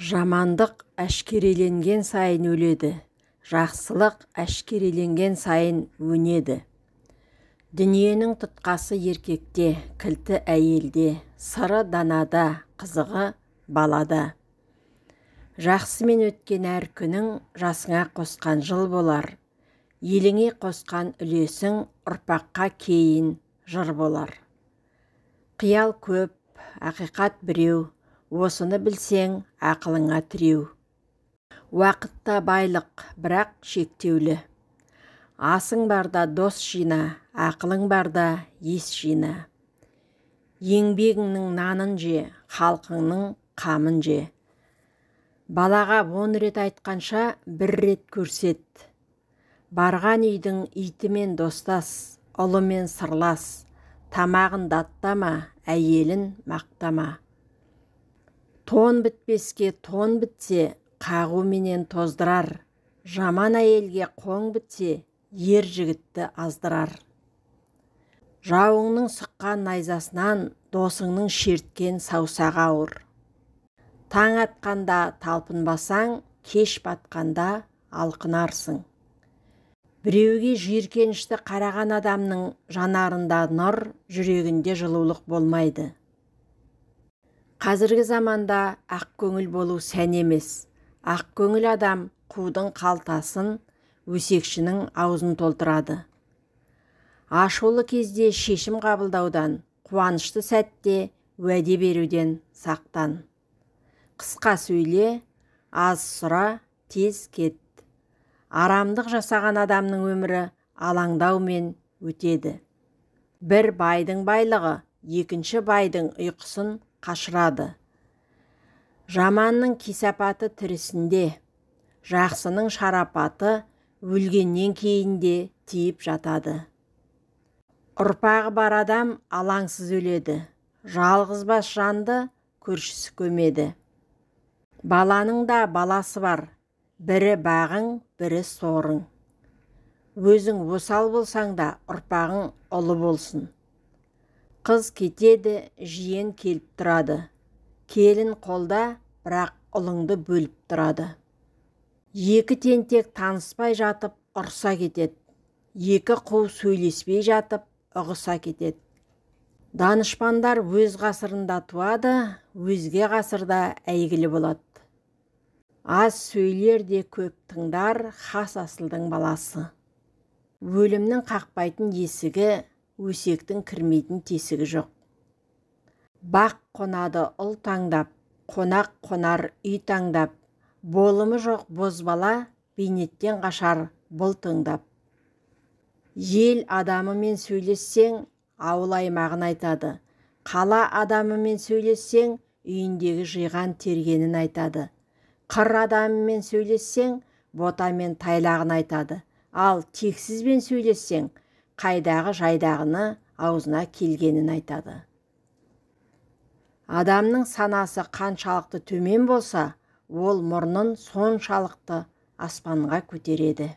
Жамандық әшкереленген сайын өледі, жақсылық әшкереленген сайын өнеді. Дүниенің тұтқасы еркекте, кілті әйелде, сыры данада, қызығы балада. Жақсымен өткен әр күнің жасыңа қосқан жыл болар. Еліңе қосқан үлесің ұрпаққа кейін жыр болар. Қиял көп, ақиқат біреу, осыны білсең ақылыңа тіреу. Уақытта байлық, бірақ шектеулі. Асың барда дос жина, ақылың барда ес жина. Еңбегіңнің нанын же, халқыңның қамын же. Балаға 10 рет айтқанша 1 рет көрсет. Барған үйдің итімен достас, ұлымен сырлас. Тамағын даттама, әйелін мақтама. Тон бітпеске тон бітсе, қағуменен тоздырар. Жаман әйелге қоң бітсе, ер жігітті аздырар. Жауыңның сұққан найзасынан, досыңның шерткен саусағы ауыр. Таң атқанда талпынбасаң, кеш батқанда алқынарсың. Біреуге жиіркенішті қараған адамның жанарында нұр, жүрегінде жылулық болмайды. Қазіргі заманда ақ көңіл болу сән емес. Ақ көңіл адам қудың қалтасын, өсекшінің аузын толтырады. Ашулы кезде шешім қабылдаудан, қуанышты сәтте уәде беруден сақтан. Қысқа сөйле, аз сұра, тез кет. Арамдық жасаған адамның өмірі алаңдаумен өтеді. Бір байдың байлығы екінші байдың ұйқысын қашырады. Жаманның кесапаты тірісінде, жақсының шарапаты өлгеннен кейінде тиіп жатады. Ұрпағы бар адам алаңсыз өледі, жалғызбас жанды көршісі көмеді. Баланың да баласы бар, бірі бағың, бірі сорың. Өзің осал болсаң да ұрпағың ұлы болсын. Қыз кетеді, жиен келіп тұрады. Келін қолда, бірақ ұлыңды бөліп тұрады. Екі тентек таныспай жатып ұрса кетеді. Екі қу сөйлеспей жатып ұғыса кетеді. Данышпандар өз ғасырында туады, өзге ғасырда әйгілі болады. Аз сөйлер де көп тыңдар, хас асылдың баласы. Өлімнің қақпайтын есігі, өсектің кірмейтін тесігі жоқ. Бақ қонады ұл таңдап, қонақ қонар үй таңдап. Болымы жоқ бозбала, бейнеттен қашар бұл тыңдап. Ел адамымен сөйлессең, ауыл аймағын айтады. Қала адамымен сөйлессең, үйіндегі жиған тергенін айтады. Қыр адамымен сөйлессең, ботамен тайлағын айтады. Ал тексізбен сөйлессең, қайдағы жайдағыны аузына келгенін айтады. Адамның санасы қаншалықты төмен болса, ол мұрнын соншалықты аспанға көтереді.